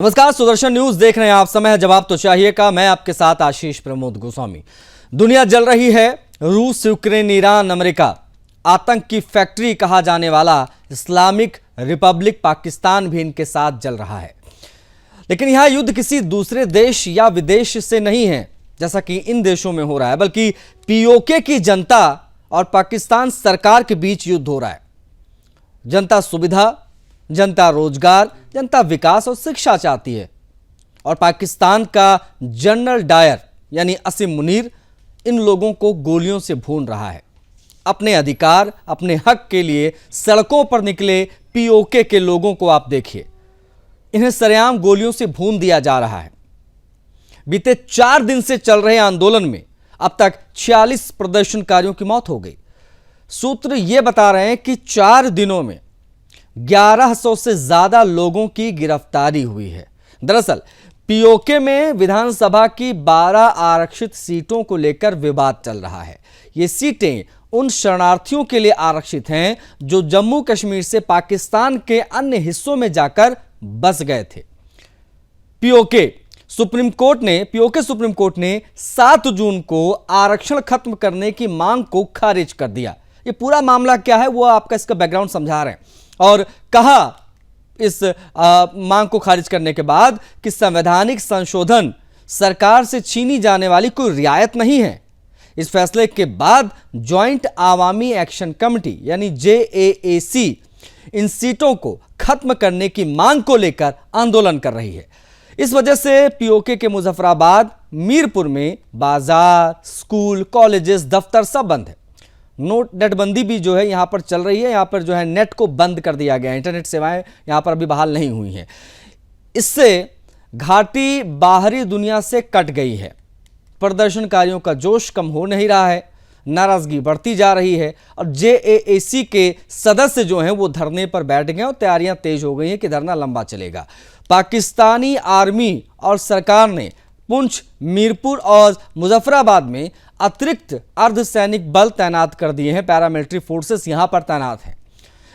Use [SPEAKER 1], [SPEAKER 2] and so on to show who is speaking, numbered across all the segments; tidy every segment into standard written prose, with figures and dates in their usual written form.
[SPEAKER 1] नमस्कार, सुदर्शन न्यूज देख रहे हैं आप। समय है जवाब तो चाहिए का। मैं आपके साथ आशीष प्रमोद गोस्वामी। दुनिया जल रही है। रूस, यूक्रेन, ईरान, अमेरिका, आतंक की फैक्ट्री कहा जाने वाला इस्लामिक रिपब्लिक पाकिस्तान भी इनके साथ जल रहा है। लेकिन यह युद्ध किसी दूसरे देश या विदेश से नहीं है जैसा कि इन देशों में हो रहा है, बल्कि पीओके की जनता और पाकिस्तान सरकार के बीच युद्ध हो रहा है। जनता सुविधा, जनता रोजगार, जनता विकास और शिक्षा चाहती है, और पाकिस्तान का जनरल डायर यानी असीम मुनीर इन लोगों को गोलियों से भून रहा है। अपने अधिकार, अपने हक के लिए सड़कों पर निकले पीओके के लोगों को आप देखिए, इन्हें सरेआम गोलियों से भून दिया जा रहा है। बीते 4 दिन से चल रहे आंदोलन में अब तक 46 प्रदर्शनकारियों की मौत हो गई। सूत्र यह बता रहे हैं कि 4 दिनों में 1100 से ज्यादा लोगों की गिरफ्तारी हुई है। दरअसल पीओके में विधानसभा की 12 आरक्षित सीटों को लेकर विवाद चल रहा है। ये सीटें उन शरणार्थियों के लिए आरक्षित हैं जो जम्मू कश्मीर से पाकिस्तान के अन्य हिस्सों में जाकर बस गए थे। पीओके सुप्रीम कोर्ट ने 7 जून को आरक्षण खत्म करने की मांग को खारिज कर दिया। ये पूरा मामला क्या है वो आपका इसका बैकग्राउंड समझा रहे हैं, और कहा इस मांग को खारिज करने के बाद कि संवैधानिक संशोधन सरकार से छीनी जाने वाली कोई रियायत नहीं है। इस फैसले के बाद ज्वाइंट आवामी एक्शन कमेटी यानी JAAC इन सीटों को खत्म करने की मांग को लेकर आंदोलन कर रही है। इस वजह से पीओके के मुजफ्फराबाद, मीरपुर में बाजार, स्कूल, कॉलेजेस, दफ्तर सब बंद है। नेटबंदी भी जो है यहां पर चल रही है। यहां पर जो है नेट को बंद कर दिया गया है। इंटरनेट सेवाएं यहां पर अभी बहाल नहीं हुई हैं। इससे घाटी बाहरी दुनिया से कट गई है। प्रदर्शनकारियों का जोश कम हो नहीं रहा है, नाराजगी बढ़ती जा रही है, और JAAC के सदस्य जो हैं वो धरने पर बैठ गए और तैयारियां तेज हो गई हैं कि धरना लंबा चलेगा। पाकिस्तानी आर्मी और सरकार ने पुंछ, मीरपुर और मुजफ्फराबाद में अतिरिक्त अर्धसैनिक बल तैनात कर दिए हैं। पैरामिलिट्री फोर्सेस यहां पर तैनात हैं।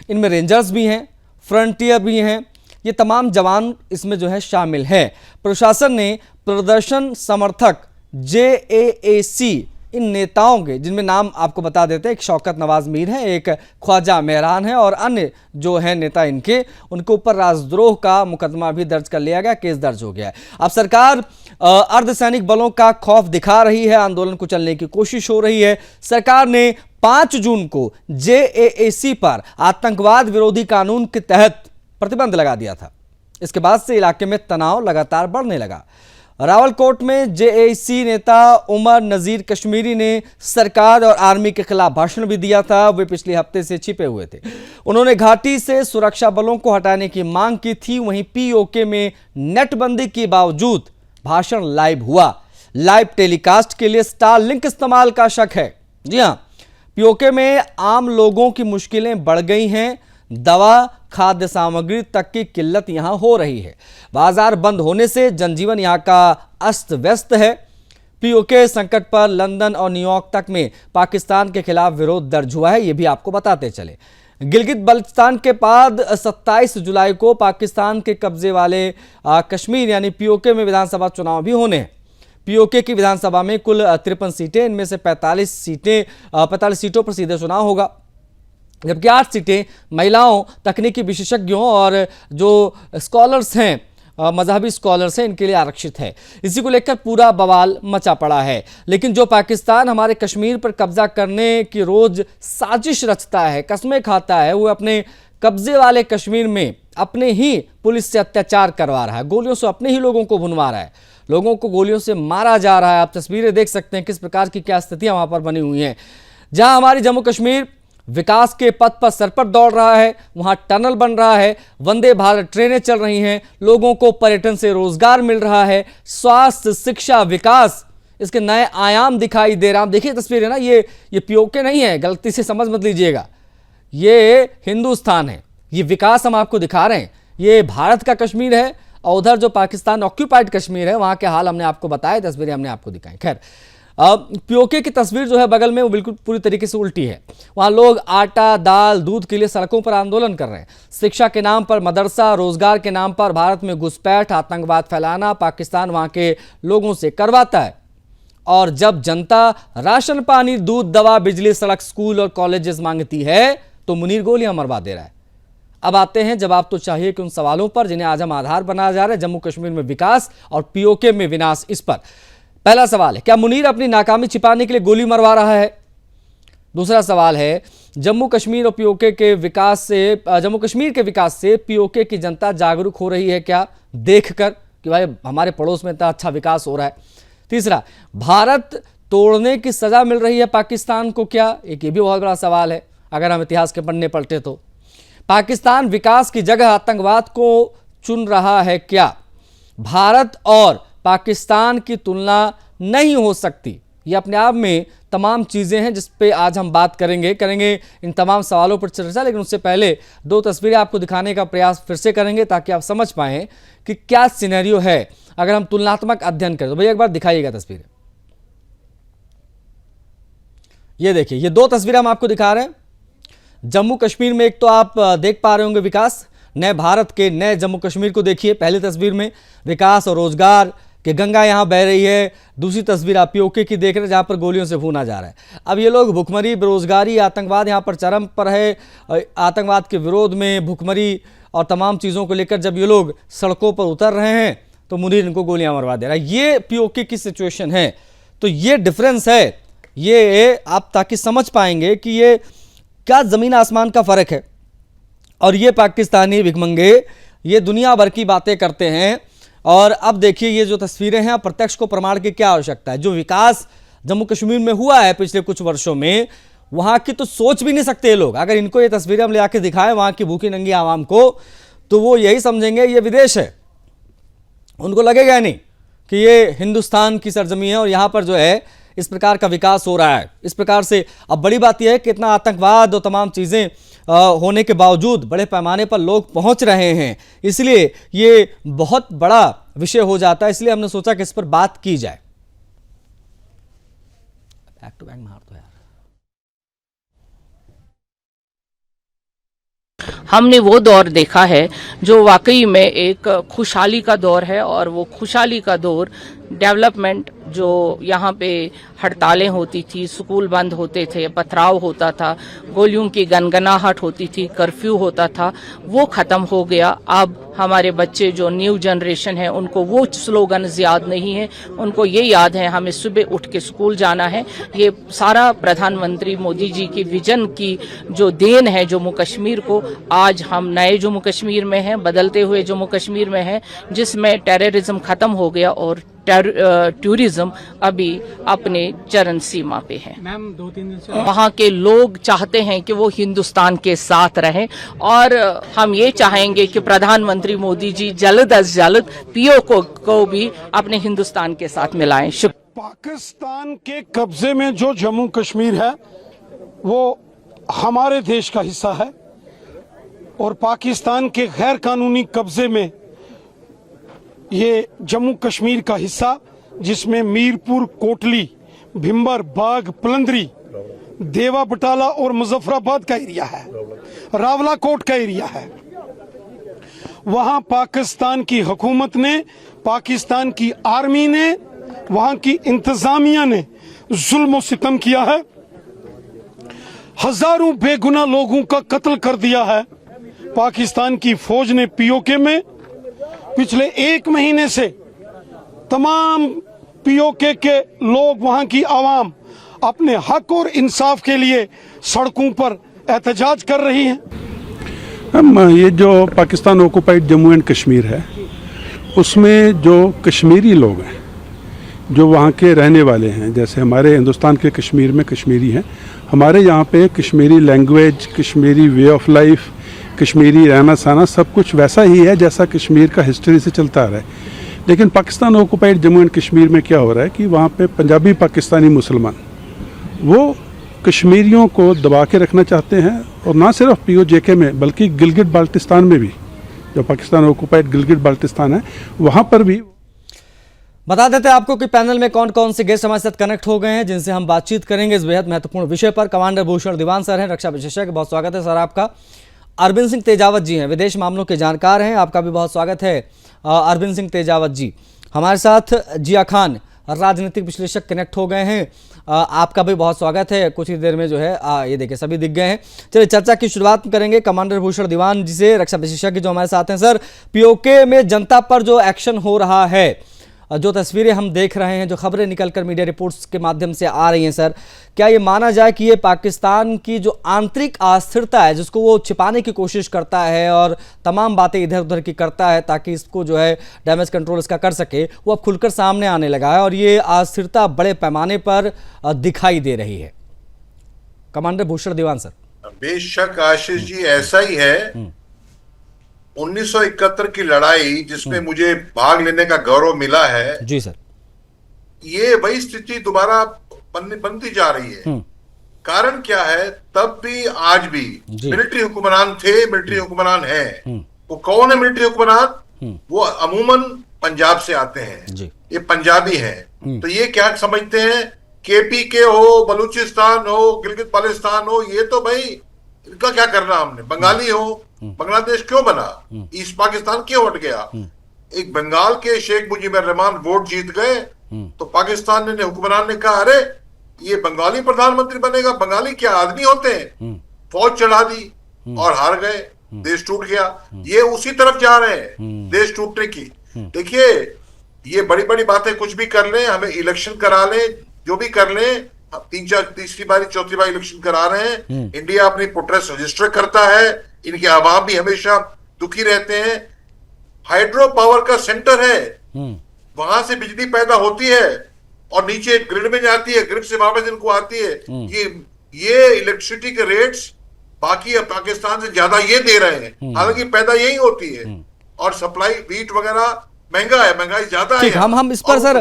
[SPEAKER 1] इनमें रेंजर्स भी हैं, फ्रंटियर भी हैं। ये तमाम जवान इसमें जो है शामिल है। प्रशासन ने प्रदर्शन समर्थक JAAC इन नेताओं के, जिनमें नाम आपको बता देते हैं, एक शौकत नवाज मीर है, एक ख्वाजा मेहरान है, और अन्य जो है नेता उनके ऊपर राजद्रोह का मुकदमा भी दर्ज कर लिया गया, केस दर्ज हो गया है। अब सरकार अर्धसैनिक बलों का खौफ दिखा रही है, आंदोलन को चलने की कोशिश हो रही है। सरकार ने 5 जून को JAAC पर आतंकवाद विरोधी कानून के तहत प्रतिबंध लगा दिया था। इसके बाद से इलाके में तनाव लगातार बढ़ने लगा। रावलकोट में JAAC नेता उमर नजीर कश्मीरी ने सरकार और आर्मी के खिलाफ भाषण भी दिया था। वे पिछले हफ्ते से छिपे हुए थे। उन्होंने घाटी से सुरक्षा बलों को हटाने की मांग की थी। वहीं पीओके में नेटबंदी के बावजूद भाषण लाइव हुआ। लाइव टेलीकास्ट के लिए स्टारलिंक इस्तेमाल का शक है। जी हां, पीओके में आम लोगों की मुश्किलें बढ़ गई हैं। दवा, खाद्य सामग्री तक की किल्लत यहां हो रही है। बाजार बंद होने से जनजीवन यहां का अस्त व्यस्त है। पीओके संकट पर लंदन और न्यूयॉर्क तक में पाकिस्तान के खिलाफ विरोध दर्ज हुआ है, यह भी आपको बताते चले। गिलगित बल्तिस्तान के बाद 27 जुलाई को पाकिस्तान के कब्जे वाले कश्मीर यानी पीओके में विधानसभा चुनाव भी होने हैं। पीओके की विधानसभा में कुल 53 सीटें, इनमें से 45 सीटों पर सीधे चुनाव होगा, जबकि 8 सीटें महिलाओं, तकनीकी विशेषज्ञों और जो स्कॉलर्स हैं, मजहबी स्कॉलर्स हैं, इनके लिए आरक्षित है। इसी को लेकर पूरा बवाल मचा पड़ा है। लेकिन जो पाकिस्तान हमारे कश्मीर पर कब्जा करने की रोज साजिश रचता है, कस्में खाता है, वो अपने कब्जे वाले कश्मीर में अपने ही पुलिस से अत्याचार करवा रहा है, गोलियों से अपने ही लोगों को भुनवा रहा है, लोगों को गोलियों से मारा जा रहा है। आप तस्वीरें देख सकते हैं किस प्रकार की क्या स्थितियां वहां पर बनी हुई हैं। जहां हमारी जम्मू कश्मीर विकास के पथ पर सर पर दौड़ रहा है, वहां टनल बन रहा है, वंदे भारत ट्रेनें चल रही हैं, लोगों को पर्यटन से रोजगार मिल रहा है, स्वास्थ्य, शिक्षा, विकास, इसके नए आयाम दिखाई दे रहा है। देखिए तस्वीरें ना, ये पीओके नहीं है, गलती से समझ मत लीजिएगा, ये हिंदुस्तान है। ये विकास हम आपको दिखा रहे हैं। ये भारत का कश्मीर है, और उधर जो पाकिस्तान ऑक्यूपाइड कश्मीर है वहां के हाल हमने आपको बताए, तस्वीरें हमने आपको दिखाई। खैर, पीओके की तस्वीर जो है बगल में, वो बिल्कुल पूरी तरीके से उल्टी है। वहां लोग आटा, दाल, दूध के लिए सड़कों पर आंदोलन कर रहे हैं। शिक्षा के नाम पर मदरसा, रोजगार के नाम पर भारत में घुसपैठ, आतंकवाद फैलाना पाकिस्तान वहां के लोगों से करवाता है। और जब जनता राशन पानी, दूध, दवा, बिजली, सड़क, स्कूल और कॉलेजेस मांगती है तो मुनीर गोलियां मरवा दे रहा है। अब आते हैं जवाब तो चाहिए कि उन सवालों पर जिन्हें आज हम आधार बनाया जा रहा है, जम्मू कश्मीर में विकास और पीओके में विनाश। इस पर पहला सवाल है, क्या मुनीर अपनी नाकामी छिपाने के लिए गोली मरवा रहा है? दूसरा सवाल है, जम्मू कश्मीर और पीओके के विकास से, जम्मू कश्मीर के विकास से पीओके की जनता जागरूक हो रही है क्या, देखकर कि भाई हमारे पड़ोस में इतना अच्छा विकास हो रहा है? तीसरा, भारत तोड़ने की सजा मिल रही है पाकिस्तान को क्या? एक ये भी बहुत बड़ा सवाल है अगर हम इतिहास के पन्ने पलटे तो। पाकिस्तान विकास की जगह आतंकवाद को चुन रहा है क्या? भारत और पाकिस्तान की तुलना नहीं हो सकती। ये अपने आप में तमाम चीजें हैं जिस पे आज हम बात करेंगे इन तमाम सवालों पर चर्चा। लेकिन उससे पहले दो तस्वीरें आपको दिखाने का प्रयास फिर से करेंगे ताकि आप समझ पाएं कि क्या सिनेरियो है अगर हम तुलनात्मक अध्ययन करें। तो भैया एक बार दिखाइएगा तस्वीरें। ये देखिए, ये दो तस्वीरें हम आपको दिखा रहे हैं। जम्मू कश्मीर में एक तो आप देख पा रहे होंगे विकास, नए भारत के नए जम्मू कश्मीर को देखिए। पहली तस्वीर में विकास और रोजगार कि गंगा यहां बह रही है। दूसरी तस्वीर आप पीओके की देख रहे हैं जहां पर गोलियों से भूना जा रहा है। अब ये लोग भुखमरी, बेरोजगारी, आतंकवाद यहां पर चरम पर है। आतंकवाद के विरोध में, भुखमरी और तमाम चीज़ों को लेकर जब ये लोग सड़कों पर उतर रहे हैं तो मुनीर इनको गोलियां मरवा दे रहा है। ये पीओके की सिचुएशन है। तो ये डिफरेंस है, ये आप ताकि समझ पाएंगे कि ये क्या ज़मीन आसमान का फ़र्क है। और ये पाकिस्तानी भिखमंगे ये दुनिया भर की बातें करते हैं। और अब देखिए ये जो तस्वीरें हैं, प्रत्यक्ष को प्रमाण की क्या आवश्यकता है। जो विकास जम्मू कश्मीर में हुआ है पिछले कुछ वर्षों में, वहाँ की तो सोच भी नहीं सकते ये लोग। अगर इनको ये तस्वीरें हम ले आके दिखाएं वहाँ की भूखी नंगी आवाम को, तो वो यही समझेंगे ये विदेश है। उनको लगेगा नहीं कि ये हिंदुस्तान की सरजमी है और यहाँ पर जो है इस प्रकार का विकास हो रहा है। इस प्रकार से अब बड़ी बात यह है कि इतना आतंकवाद और तमाम चीज़ें होने के बावजूद बड़े पैमाने पर लोग पहुंच रहे हैं, इसलिए ये बहुत बड़ा विषय हो जाता है। इसलिए हमने सोचा कि इस पर बात की जाए। बैक टू बैक मार दो यार।
[SPEAKER 2] हमने वो दौर देखा है जो वाकई में एक खुशहाली का दौर है। और वो खुशहाली का दौर, डेवलपमेंट, जो यहाँ पे हड़तालें होती थी, स्कूल बंद होते थे, पथराव होता था, गोलियों की गनगनाहट होती थी, कर्फ्यू होता था, वो खत्म हो गया। अब हमारे बच्चे जो न्यू जनरेशन है उनको वो स्लोगन याद नहीं है, उनको ये याद है हमें सुबह उठ के स्कूल जाना है। ये सारा प्रधानमंत्री मोदी जी की विजन की जो देन है जम्मू कश्मीर को। आज हम नए जम्मू कश्मीर में हैं, बदलते हुए जम्मू कश्मीर में हैं, जिसमें टेररिज्म खत्म हो गया और टूरिज्म अभी अपने चरम सीमा पे है।
[SPEAKER 3] मैम 2-3 दिन से
[SPEAKER 2] वहाँ के लोग चाहते हैं कि वो हिंदुस्तान के साथ रहें और हम ये चाहेंगे कि प्रधानमंत्री मोदी जी जल्द अज जल्द पीओके को भी अपने हिंदुस्तान के साथ मिलाएं।
[SPEAKER 3] पाकिस्तान के कब्जे में जो जम्मू कश्मीर है वो हमारे देश का हिस्सा है और पाकिस्तान के गैर कानूनी कब्जे में ये जम्मू कश्मीर का हिस्सा, जिसमें मीरपुर, कोटली, भिंबर, बाग, पलंदरी, देवा बटाला और मुजफ्फराबाद का एरिया है, रावला कोट का एरिया है, वहां पाकिस्तान की हुकूमत ने, पाकिस्तान की आर्मी ने, वहां की इंतजामिया ने जुल्म और सितम किया है। हजारों बेगुनाह लोगों का कत्ल कर दिया है। पाकिस्तान की फौज ने पीओके में पिछले 1 महीने से तमाम पीओके के लोग, वहां की आवाम अपने हक और इंसाफ के लिए सड़कों पर एहतजाज कर रही है।
[SPEAKER 4] ये जो पाकिस्तान ऑक्युपाइड जम्मू एंड कश्मीर है, उसमें जो कश्मीरी लोग हैं, जो वहाँ के रहने वाले हैं, जैसे हमारे हिंदुस्तान के कश्मीर में कश्मीरी हैं, हमारे यहाँ पे Kashmiri language, Kashmiri way of life, Kashmiri रहना सहना सब कुछ वैसा ही है जैसा कश्मीर का हिस्ट्री से चलता आ रहा है। लेकिन पाकिस्तान ऑक्युपाइड जम्मू एंड कश्मीर में क्या हो रहा है कि वहाँ पे पंजाबी पाकिस्तानी मुसलमान वो कश्मीरियों को दबा के रखना चाहते हैं, और ना सिर्फ पीओके में बल्कि गिलगित बाल्टिस्तान में भी, जो पाकिस्तान ऑक्युपाइड गिलगित बाल्टिस्तान है, वहाँ पर भी।
[SPEAKER 1] बता देते हैं आपको कि पैनल में कौन कौन से गेस्ट हमारे साथ कनेक्ट हो गए हैं जिनसे हम बातचीत करेंगे इस बेहद महत्वपूर्ण विषय पर। कमांडर भूषण दीवान सर हैं, रक्षा विशेषज्ञ, बहुत स्वागत है सर आपका। अरविंद सिंह तेजावत जी हैं, विदेश मामलों के जानकार हैं, आपका भी बहुत स्वागत है अरविंद सिंह तेजावत जी। हमारे साथ जिया खान, राजनीतिक विश्लेषक, कनेक्ट हो गए हैं, आपका भी बहुत स्वागत है। कुछ ही देर में जो है ये देखिए सभी दिख गए हैं। चलिए चर्चा की शुरुआत करेंगे कमांडर भूषण दीवान जी से, रक्षा विशेषज्ञ जो हमारे साथ हैं। सर, पीओके में जनता पर जो एक्शन हो रहा है, जो तस्वीरें हम देख रहे हैं, जो खबरें निकलकर मीडिया रिपोर्ट्स के माध्यम से आ रही हैं, सर क्या ये माना जाए कि ये पाकिस्तान की जो आंतरिक अस्थिरता है जिसको वो छिपाने की कोशिश करता है और तमाम बातें इधर उधर की करता है ताकि इसको जो है डैमेज कंट्रोल इसका कर सके, वो अब खुलकर सामने आने लगा है और ये अस्थिरता बड़े पैमाने पर दिखाई दे रही है? Commander Bhushan Diwan sir.
[SPEAKER 5] बेशक आशीष जी, ऐसा ही है। 1971 की लड़ाई जिसमें मुझे भाग लेने का गौरव मिला है
[SPEAKER 1] जी सर, ये
[SPEAKER 5] वही स्थिति दोबारा बनती जा रही है। कारण क्या है, तब भी आज भी मिलिट्री हुक्मरान थे, मिलिट्री हुक्मरान है। वो कौन है मिलिट्री हुक्मरान? वो अमूमन पंजाब से आते हैं जी। ये पंजाबी हैं। तो ये क्या समझते हैं, केपी के हो, बलूचिस्तान हो, गिलगित बाल्टिस्तान हो, ये तो भाई इनका क्या करना हमने। बंगाली हो, बांग्लादेश क्यों बना, ईस्ट पाकिस्तान क्यों हट गया? एक बंगाल के शेख मुजीबुर रहमान वोट जीत गए तो पाकिस्तान ने हुक्मरान ने कहा अरे ये बंगाली प्रधानमंत्री बनेगा। बंगाली क्या आदमी होते हैं? फौज चढ़ा दी और हार गए, देश टूट गया। ये उसी तरफ जा रहे हैं, देश टूटने की। देखिए, ये बड़ी बड़ी बातें कुछ भी कर लें, हमें इलेक्शन करा लें, जो भी कर लें, तीसरी बारी चौथी बार इलेक्शन करा रहे हैं। इंडिया अपनी प्रोटेस्ट रजिस्टर करता है, इनके आवाम भी हमेशा दुखी रहते हैं। हाइड्रो पावर का सेंटर है, वहां से बिजली पैदा होती है और नीचे ग्रिड में जाती है, ग्रिड से वापस इनको आती है। ये इलेक्ट्रिसिटी के रेट्स बाकी पाकिस्तान से ज्यादा ये दे रहे हैं, हालांकि पैदा यही होती है और सप्लाई वीट वगैरह महंगा है, महंगाई ज्यादा है।
[SPEAKER 1] हम इस पर सर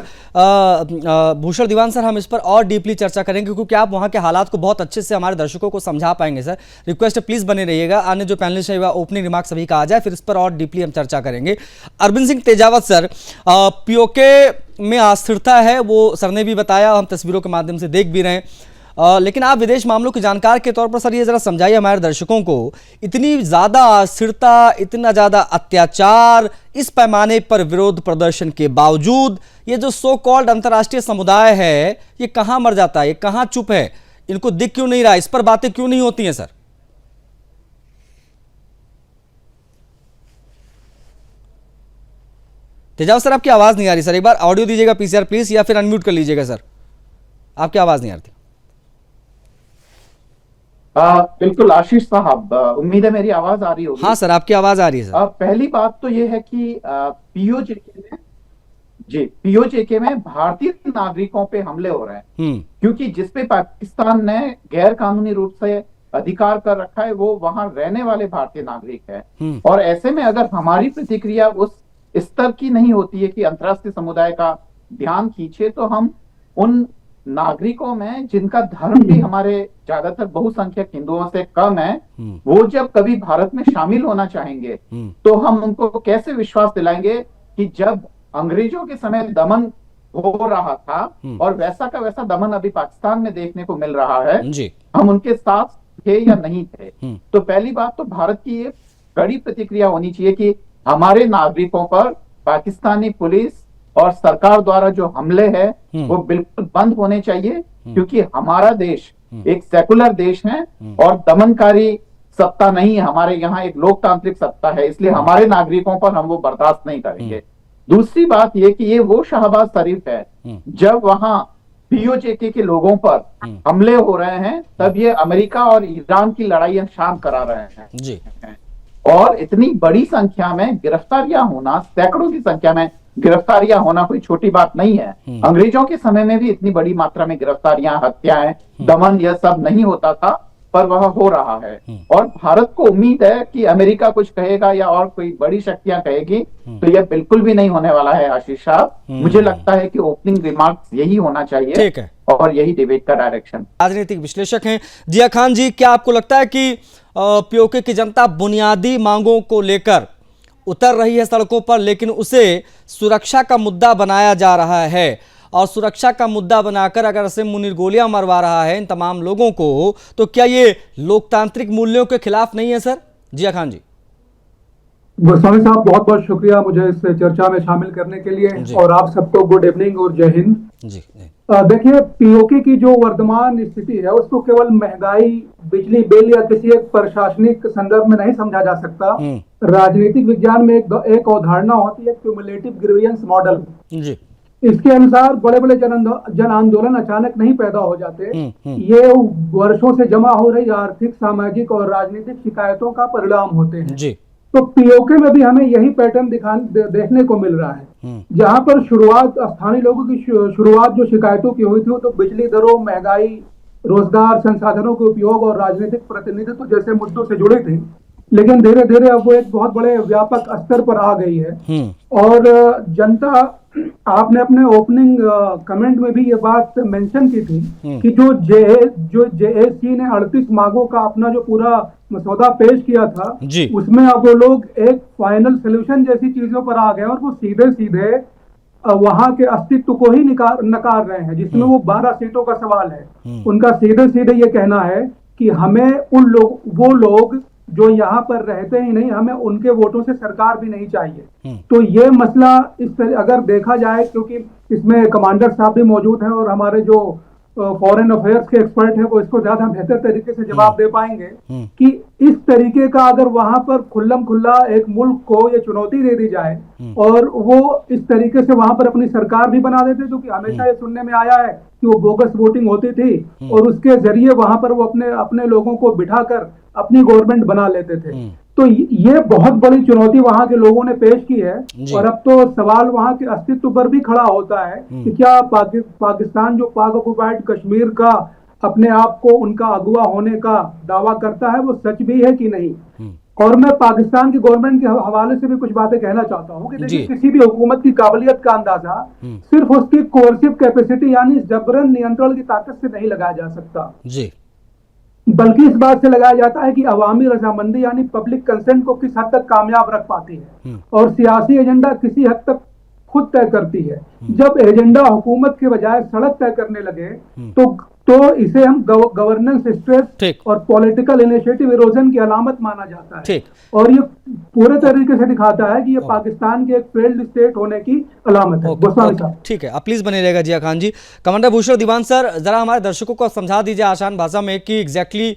[SPEAKER 1] भूषण दीवान सर, हम इस पर और डीपली चर्चा करेंगे क्योंकि आप वहां के हालात को बहुत अच्छे से हमारे दर्शकों को समझा पाएंगे। सर रिक्वेस्ट है प्लीज बने रहिएगा, अन्य जो पैनलिस्ट है ओपनिंग रिमार्क सभी का आ जाए, फिर इस पर और डीपली हम चर्चा करेंगे। अरविंद सिंह तेजावत सर, पीओके में अस्थिरता है, वो सर ने भी बताया, हम तस्वीरों के माध्यम से देख भी रहे हैं, लेकिन आप विदेश मामलों के जानकार के तौर पर सर ये जरा समझाइए हमारे दर्शकों को, इतनी ज्यादा अस्थिरता, इतना ज्यादा अत्याचार, इस पैमाने पर विरोध प्रदर्शन के बावजूद ये जो सो कॉल्ड अंतर्राष्ट्रीय समुदाय है ये कहां मर जाता है, ये कहां चुप है, इनको दिख क्यों नहीं रहा, इस पर बातें क्यों नहीं होती हैं? सर तेजावत सर, आपकी आवाज नहीं आ रही सर, एक बार ऑडियो दीजिएगा पीसीआर प्लीज, या फिर अनम्यूट कर लीजिएगा सर, आपकी आवाज नहीं आ रही।
[SPEAKER 6] बिल्कुल आशीष साहब, उम्मीद है मेरी आवाज आ रही होगी।
[SPEAKER 1] हाँ सर, आपकी आवाज आ रही है सर।
[SPEAKER 6] पहली बात तो ये है कि पीओजेके में भारतीय नागरिकों पे हमले हो रहे हैं, क्योंकि जिसपे पाकिस्तान ने गैर कानूनी रूप से अधिकार कर रखा है वो वहां रहने वाले भारतीय नागरिक है। और ऐसे में अगर हमारी प्रतिक्रिया उस स्तर की नहीं होती है कि अंतर्राष्ट्रीय समुदाय का ध्यान खींचे, तो हम उन नागरिकों में जिनका धर्म भी हमारे ज्यादातर बहुसंख्यक हिंदुओं से कम है, वो जब कभी भारत में शामिल होना चाहेंगे तो हम उनको कैसे विश्वास दिलाएंगे कि जब अंग्रेजों के समय दमन हो रहा था और वैसा का वैसा दमन अभी पाकिस्तान में देखने को मिल रहा है, हम उनके साथ थे या नहीं थे? तो पहली बात तो भारत की ये कड़ी प्रतिक्रिया होनी चाहिए कि हमारे नागरिकों पर पाकिस्तानी पुलिस और सरकार द्वारा जो हमले हैं वो बिल्कुल बंद होने चाहिए, क्योंकि हमारा देश एक सेकुलर देश है और दमनकारी सत्ता नहीं है, हमारे यहाँ एक लोकतांत्रिक सत्ता है, इसलिए हमारे नागरिकों पर हम वो बर्दाश्त नहीं करेंगे। दूसरी बात ये कि ये वो शहबाज शरीफ है, जब वहां पीओजेके के लोगों पर हमले हो रहे हैं तब ये अमेरिका और ईरान की लड़ाइयां शांत करा रहे हैं जी। और इतनी बड़ी संख्या में गिरफ्तारियां होना, सैकड़ों की संख्या में गिरफ्तारियां होना कोई छोटी बात नहीं है। अंग्रेजों के समय में भी इतनी बड़ी मात्रा में गिरफ्तारियां, हत्याएं, दमन यह सब नहीं होता था, पर वह हो रहा है। और भारत को उम्मीद है कि अमेरिका कुछ कहेगा या और कोई बड़ी शक्तियां कहेगी, तो यह बिल्कुल भी नहीं होने वाला है आशीष साहब। मुझे लगता है कि ओपनिंग रिमार्क्स यही होना चाहिए, ठीक है, और यही डिबेट का डायरेक्शन।
[SPEAKER 1] राजनीतिक विश्लेषक हैं जिया खान जी, क्या आपको लगता है कि पीओके की जनता बुनियादी मांगों को लेकर उतर रही है सड़कों पर, लेकिन उसे सुरक्षा का मुद्दा बनाया जा रहा है। और सुरक्षा का मुद्दा बनाकर अगर असीम मुनीर गोलियां मरवा रहा है इन तमाम लोगों को, तो क्या ये लोकतांत्रिक मूल्यों के खिलाफ नहीं है सर? जिया खान जी।
[SPEAKER 7] गोस्वामी साहब, बहुत बहुत शुक्रिया मुझे इस चर्चा में शामिल करने के लिए, और आप सबको गुड इवनिंग और जय हिंद जी। देखिए, पीओके की जो वर्तमान स्थिति है उसको केवल महंगाई, बिजली बिल या किसी एक प्रशासनिक संदर्भ में नहीं समझा जा सकता। राजनीतिक विज्ञान में एक अवधारणा होती है क्यूमुलेटिव ग्रीवियंस मॉडल जी। इसके अनुसार बड़े बड़े जन आंदोलन अचानक नहीं पैदा हो जाते। ये वर्षों से जमा हो रही आर्थिक, सामाजिक और राजनीतिक शिकायतों का परिणाम होते हैं जी। तो पीओके में भी हमें यही पैटर्न देखने को मिल रहा है, जहां पर शुरुआत स्थानीय लोगों की शुरुआत जो शिकायतों की हुई थी, तो बिजली दरों, महंगाई, रोजगार, संसाधनों के उपयोग और राजनीतिक प्रतिनिधित्व जैसे मुद्दों से जुड़े थे। लेकिन धीरे धीरे अब वो एक बहुत बड़े व्यापक स्तर पर आ गई है। और जनता, आपने अपने ओपनिंग कमेंट में भी ये बात मेंशन की थी कि जो जेएसी ने 38 मांगों का अपना जो पूरा मसौदा पेश किया था, उसमें अब वो लोग एक फाइनल सोल्यूशन जैसी चीजों पर आ गए और वो सीधे सीधे वहां के अस्तित्व को ही नकार रहे हैं, जिसमें वो 12 सीटों का सवाल है। उनका सीधे सीधे ये कहना है कि हमें वो लोग जो यहाँ पर रहते ही नहीं, हमें उनके वोटों से सरकार भी नहीं चाहिए। तो ये मसला इस तरह अगर देखा जाए, क्योंकि इसमें कमांडर साहब भी मौजूद हैं और हमारे जो फॉरेन अफेयर्स के एक्सपर्ट हैं वो इसको ज्यादा बेहतर तरीके से जवाब दे पाएंगे कि इस तरीके का अगर वहां पर खुल्लम खुल्ला एक मुल्क को ये चुनौती दे दी जाए और वो इस तरीके से वहां पर अपनी सरकार भी बना देते, क्योंकि हमेशा ये सुनने में आया है कि वो बोगस वोटिंग होती थी और उसके जरिए वहां पर वो अपने लोगों को बिठाकर अपनी गवर्नमेंट बना लेते थे। तो ये बहुत बड़ी चुनौती वहां के लोगों ने पेश की है। और अब तो सवाल वहां के अस्तित्व पर भी खड़ा होता है कि क्या पाकिस्तान जो पाक ऑक्युपाइड कश्मीर का अपने आप को उनका अगुवा होने का दावा करता है, वो सच भी है कि नहीं। और मैं पाकिस्तान की गवर्नमेंट के हवाले से भी कुछ बातें कहना चाहता हूँ कि देखिए, किसी भी हुकूमत की काबिलियत का अंदाजा सिर्फ उसकी कोर्सिव कैपेसिटी यानी जबरन नियंत्रण की ताकत से नहीं लगाया जा सकता जी, बल्कि इस बात से लगाया जाता है कि अवामी रजामंदी यानी पब्लिक कंसेंट को किस हद तक कामयाब रख पाती है। और सियासी एजेंडा किसी हद तक खुद तय करती है। जब एजेंडा हुकूमत के बजाय सड़क तय करने लगे तो इसे हम गवर्नेंस स्ट्रेस और पॉलिटिकल इनिशिएटिव इरोजन की अलामत माना जाता है। और ये पूरे तरीके से दिखाता है कि ये पाकिस्तान के एक फेल्ड स्टेट होने की अलामत है।
[SPEAKER 1] ठीक है, आप प्लीज बने रहेगा जिया खान जी। कमांडर भूषण दीवान सर, जरा हमारे दर्शकों को समझा दीजिए आसान भाषा में कि एग्जैक्टली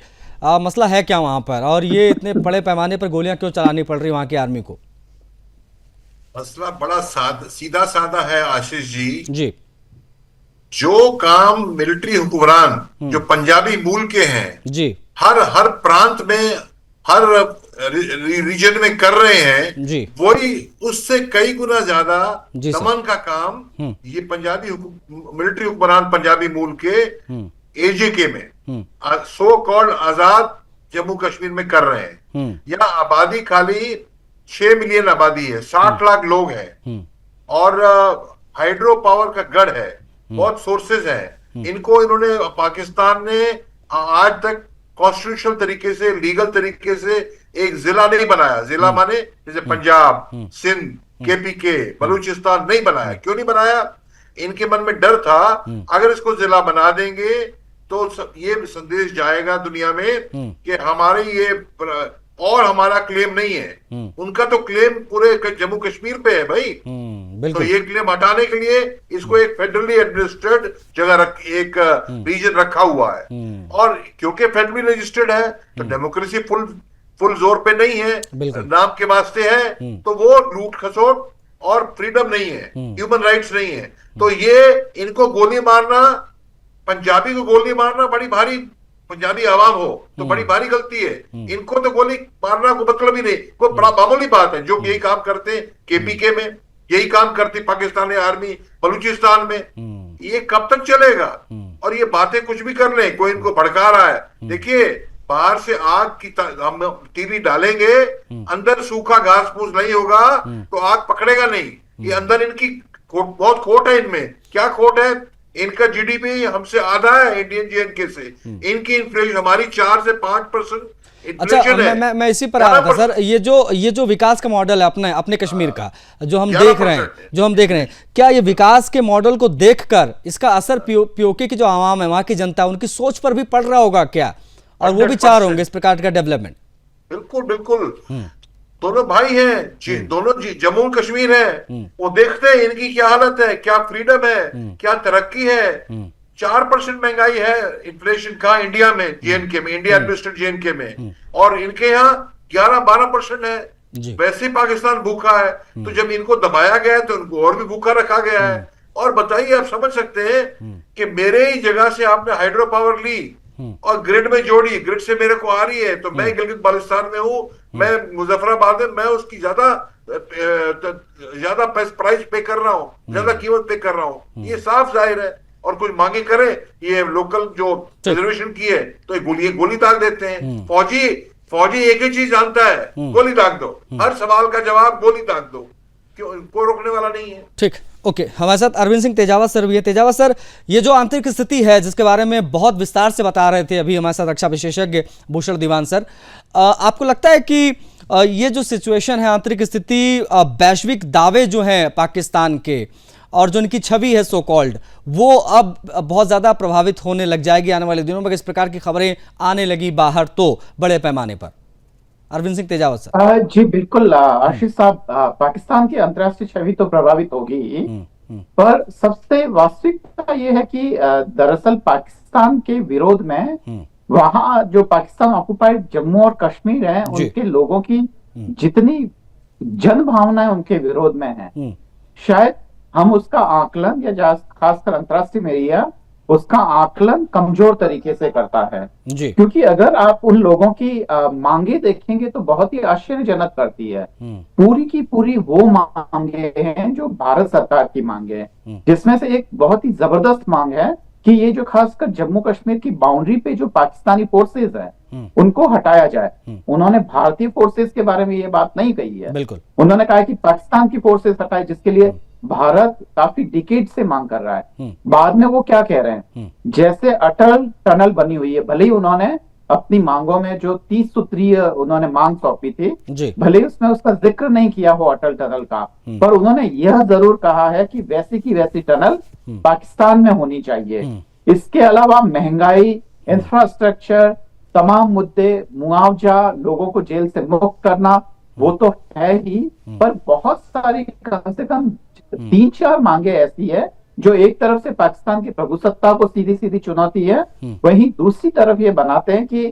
[SPEAKER 1] मसला है क्या वहां पर, और ये इतने बड़े पैमाने पर गोलियां क्यों चलानी पड़ रही वहां की आर्मी को?
[SPEAKER 5] मसला बड़ा सीधा साधा है आशीष जी। जो काम मिलिट्री हुक्मरान जो पंजाबी मूल के हैं जी, हर प्रांत में, हर रीजन में कर रहे हैं जी, वही उससे कई गुना ज्यादा दमन का काम ये पंजाबी मिलिट्री हुक्मरान पंजाबी मूल के एजेके में सो कॉल्ड आजाद जम्मू कश्मीर में कर रहे हैं। यहाँ आबादी खाली 6 मिलियन आबादी है, 60 लाख लोग हैं और हाइड्रो पावर का गढ़ है, बहुत सोर्सेज हैं। इनको इन्होंने पाकिस्तान ने आज तक कॉन्स्टिट्यूशनल तरीके से, लीगल तरीके से एक जिला नहीं बनाया। जिला माने जैसे पंजाब, सिंध, केपीके, बलूचिस्तान नहीं बनाया। क्यों नहीं बनाया? इनके मन में डर था अगर इसको जिला बना देंगे तो ये संदेश जाएगा दुनिया में कि हमारे ये और हमारा क्लेम नहीं है। उनका तो क्लेम पूरे जम्मू कश्मीर पे है भाई। तो ये क्लेम हटाने के लिए इसको एक फेडरली एडमिनिस्ट्रेटेड जगह एक रीजन रखा हुआ है। और क्योंकि फेडरली रजिस्टर्ड है तो डेमोक्रेसी फुल जोर पे नहीं है, नाम के वास्ते है, तो वो लूट खसोट और फ्रीडम नहीं है, ह्यूमन राइट्स नहीं है। तो ये इनको गोली मारना, पंजाबी को गोली मारना बड़ी भारी, पंजाबी आवाम हो तो बड़ी भारी गलती है। इनको तो गोली मारना को मतलब ही नहीं, कोई बड़ा मामूली बात है। जो यही काम करते हैं केपीके में, यही काम करती पाकिस्तानी आर्मी बलूचिस्तान में। ये कब तक चलेगा? और ये बातें कुछ भी कर ले, कोई इनको भड़का रहा है। देखिए, बाहर से आग की हम टीवी डालेंगे, अंदर सूखा घास फूस नहीं होगा तो आग पकड़ेगा नहीं। ये अंदर इनकी बहुत खोट है। इनमें क्या खोट है? इनका जीडीपी हमसे आधा है इंडियन जीएनके से। इनकी इन्फ्लेशन, हमारी 4 से 5%
[SPEAKER 1] अच्छा, मैं इसी पर आ रहा था सर। ये जो विकास का मॉडल है अपने कश्मीर का जो हम देख रहे हैं, क्या ये विकास के मॉडल को देखकर इसका असर पीओके की जो आवाम है, वहां की जनता, उनकी सोच पर भी पड़ रहा होगा क्या? और वो भी चाह रहे होंगे इस प्रकार का डेवलपमेंट?
[SPEAKER 5] बिल्कुल बिल्कुल। दोनों भाई हैं, दोनों जम्मू कश्मीर है, वो देखते हैं इनकी क्या हालत है, क्या फ्रीडम है, क्या तरक्की है। 4% महंगाई है इन्फ्लेशन का इंडिया में, जेएनके में, इंडिया एडमिनिस्ट्रेटेड जेएनके में, और इनके यहाँ 11-12% है। वैसे पाकिस्तान भूखा है, तो जब इनको दबाया गया है तो उनको और भी भूखा रखा गया है। और बताइए, आप समझ सकते हैं कि मेरे ही जगह से आपने हाइड्रो पावर ली और ग्रिड में जोड़ी, ग्रिड से मेरे को आ रही है, तो मैं गिलगित बाल्टिस्तान में हूँ, मैं मुजफ्फराबाद में, मैं उसकी ज्यादा प्राइस पे कर रहा हूँ, ज्यादा कीमत पे कर रहा हूँ। ये साफ जाहिर है। और कुछ मांगे करे, ये लोकल जो रिजर्वेशन की है तो गोली दाग देते हैं। फौजी एक ही चीज जानता है, गोली दाग दो, हर सवाल का जवाब गोली दाग दो, क्यों कोई रोकने वाला नहीं है।
[SPEAKER 1] ठीक, ओके। हमारे साथ अरविंद सिंह तेजावत सर भी है। तेजावत सर, ये जो आंतरिक स्थिति है जिसके बारे में बहुत विस्तार से बता रहे थे अभी हमारे साथ रक्षा विशेषज्ञ भूषण दीवान सर, आपको लगता है कि ये जो सिचुएशन है, आंतरिक स्थिति, वैश्विक दावे जो हैं पाकिस्तान के और जो उनकी छवि है सो कॉल्ड, वो अब बहुत ज्यादा प्रभावित होने लग जाएगी आने वाले दिनों में? इस प्रकार की खबरें आने लगी बाहर तो बड़े पैमाने पर। अरविंद सिंह तेजावत सर।
[SPEAKER 6] जी बिल्कुल आशीष साहब, पाकिस्तान की अंतर्राष्ट्रीय छवि तो प्रभावित होगी, पर सबसे वास्तविकता ये है कि दरअसल पाकिस्तान के विरोध में वहां जो पाकिस्तान ऑक्युपाइड जम्मू और कश्मीर है, उनके लोगों की जितनी जन भावनाएं उनके विरोध में है, शायद हम उसका आकलन, या खासकर अंतर्राष्ट्रीय मीडिया उसका आकलन कमजोर तरीके से करता है जी। क्योंकि अगर आप उन लोगों की मांगे देखेंगे तो बहुत ही आश्चर्यजनक करती है। पूरी की पूरी वो मांगे हैं जो भारत सरकार की मांगे हैं, जिसमें से एक बहुत ही जबरदस्त मांग है कि ये जो खासकर जम्मू कश्मीर की बाउंड्री पे जो पाकिस्तानी फोर्सेज है उनको हटाया जाए। उन्होंने भारतीय फोर्सेज के बारे में ये बात नहीं कही है, बिल्कुल। उन्होंने कहा है कि पाकिस्तान की फोर्सेज हटाए, जिसके लिए भारत काफी डिकेड से मांग कर रहा है। बाद में वो क्या कह रहे हैं, जैसे अटल टनल बनी हुई है, भले ही उन्होंने अपनी मांगों में जो 30 सूत्रीय उन्होंने मांग सौंपी थी, भले ही उसमें उसका जिक्र नहीं किया हो अटल टनल का, पर उन्होंने यह जरूर कहा है कि वैसी की वैसी टनल पाकिस्तान में होनी चाहिए। इसके अलावा महंगाई, इंफ्रास्ट्रक्चर, तमाम मुद्दे, मुआवजा, लोगों को जेल से मुक्त करना, वो तो है ही, पर बहुत सारी, कम से कम 3-4 मांगे ऐसी है जो एक तरफ से पाकिस्तान की प्रभुसत्ता को सीधी सीधी चुनौती है, वहीं दूसरी तरफ ये बनाते हैं कि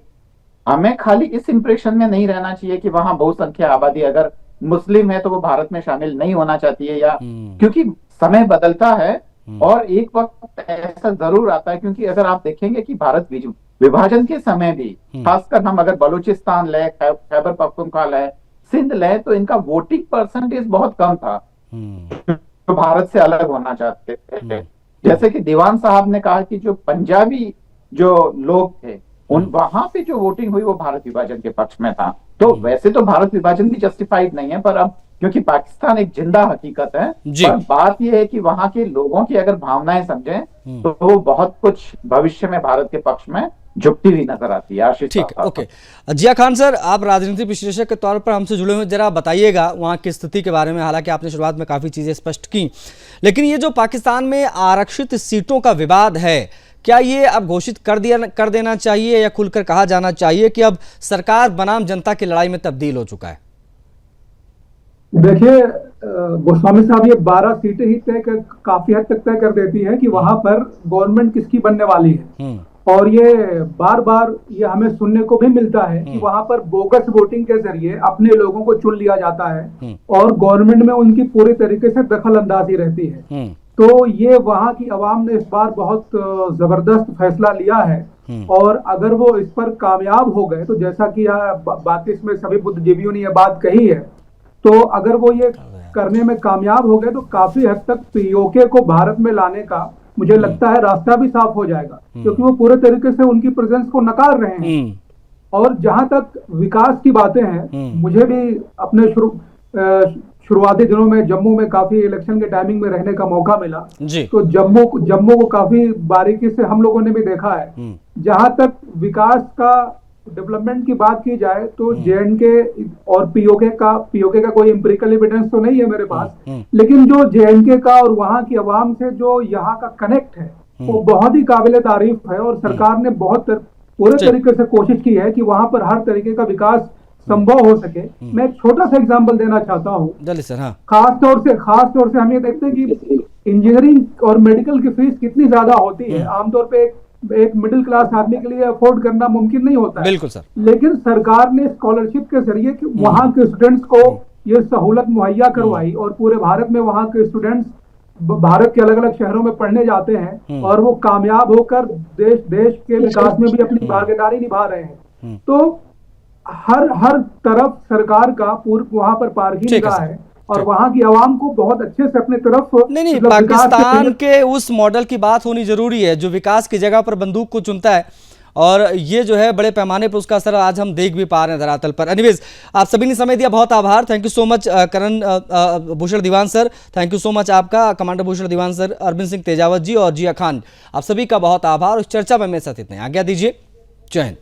[SPEAKER 6] हमें खाली इस इंप्रेशन में नहीं रहना चाहिए कि वहां बहुसंख्यक आबादी अगर मुस्लिम है तो वो भारत में शामिल नहीं होना चाहती है, या क्योंकि समय बदलता है और एक वक्त ऐसा जरूर आता है, क्योंकि अगर आप देखेंगे कि भारत विभाजन के समय भी, खासकर हम अगर बलूचिस्तान ले, खैबर पख्तूनख्वा ले, सिंध ले, तो इनका वोटिंग परसेंटेज बहुत कम था तो भारत से अलग होना चाहते थे। जैसे कि दीवान साहब ने कहा कि जो पंजाबी जो लोग थे, उन वहां पे जो वोटिंग हुई वो भारत विभाजन के पक्ष में था। तो वैसे तो भारत विभाजन भी जस्टिफाइड नहीं है, पर अब क्योंकि पाकिस्तान एक जिंदा हकीकत है, पर बात यह है कि वहां के लोगों की अगर भावनाएं समझें तो वो बहुत कुछ भविष्य में भारत के पक्ष में झुकती हुई नजर आती है।
[SPEAKER 1] ठीक, ओके। जिया खान सर, आप राजनीतिक विश्लेषक के तौर पर हमसे जुड़े हुए, जरा बताइएगा वहाँ की स्थिति के बारे में। हालांकि आपने शुरुआत में काफ़ी चीज़ें स्पष्ट की, लेकिन ये जो पाकिस्तान में आरक्षित सीटों का विवाद है, क्या ये अब घोषित कर देना चाहिए या खुलकर कहा जाना चाहिए कि अब सरकार बनाम जनता की लड़ाई में तब्दील हो चुका है?
[SPEAKER 7] देखिए गोस्वामी साहब, ये 12 सीटें ही काफी हद तक तय कर देती है कि वहां पर गवर्नमेंट किसकी बनने वाली है। और ये बार बार ये हमें सुनने को भी मिलता है कि वहां पर बोगस वोटिंग के जरिए अपने लोगों को चुन लिया जाता है और गवर्नमेंट में उनकी पूरी तरीके से दखल अंदाजी रहती है। तो ये वहां की आवाम ने इस बार बहुत जबरदस्त फैसला लिया है, और अगर वो इस पर कामयाब हो गए तो जैसा कि बात इसमें सभी बुद्धिजीवियों ने यह बात कही है, तो अगर वो ये करने में कामयाब हो गए तो काफी हद तक पीओके को भारत में लाने का मुझे लगता है रास्ता भी साफ हो जाएगा, क्योंकि वो पूरे तरीके से उनकी प्रेजेंस को नकार रहे हैं। और जहां तक विकास की बातें हैं, मुझे भी अपने शुरुआती दिनों में जम्मू में काफी इलेक्शन के टाइमिंग में रहने का मौका मिला, तो जम्मू को काफी बारीकी से हम लोगों ने भी देखा है। जहां तक विकास का डेवलपमेंट की बात की जाए तो जेएनके और पीओके का कोई एम्पिरिकल एविडेंस तो नहीं है मेरे पास, लेकिन जो जेएनके का और वहाँ की आवाम से जो यहाँ का कनेक्ट है वो बहुत ही काबिले तारीफ है। और सरकार ने बहुत पूरे तरीके से कोशिश की है कि वहाँ पर हर तरीके का विकास संभव हो सके। मैं एक छोटा सा एग्जांपल देना चाहता हूँ।
[SPEAKER 1] सर, हाँ।
[SPEAKER 7] खास तौर से हम ये देखते हैं कि इंजीनियरिंग और मेडिकल की फीस कितनी ज्यादा होती है। आमतौर पे एक मिडिल क्लास आदमी के लिए अफोर्ड करना मुमकिन नहीं होता है।
[SPEAKER 1] बिल्कुल सर।
[SPEAKER 7] लेकिन सरकार ने स्कॉलरशिप के जरिए वहाँ के स्टूडेंट्स को ये सहूलत मुहैया करवाई और पूरे भारत में वहाँ के स्टूडेंट्स भारत के अलग अलग शहरों में पढ़ने जाते हैं और वो कामयाब होकर देश के विकास में भी अपनी भागीदारी निभा रहे हैं। तो हर तरफ सरकार का वहाँ पर पारखी निगाह है और वहाँ की आवाम को बहुत अच्छे से अपने तरफ
[SPEAKER 1] नहीं, पाकिस्तान के उस मॉडल की बात होनी जरूरी है जो विकास की जगह पर बंदूक को चुनता है, और ये जो है बड़े पैमाने पर उसका असर आज हम देख भी पा रहे हैं धरातल पर। एनीवेज, आप सभी ने समय दिया, बहुत आभार। Thank you so much Karan Bhushan Diwan sir, thank you so much आपका, कमांडर भूषण दीवान सर, अरविंद सिंह तेजावत जी और जिया खान, आप सभी का बहुत आभार। उस चर्चा में मेरे साथ इतने, आज्ञा दीजिए, जय हिंद।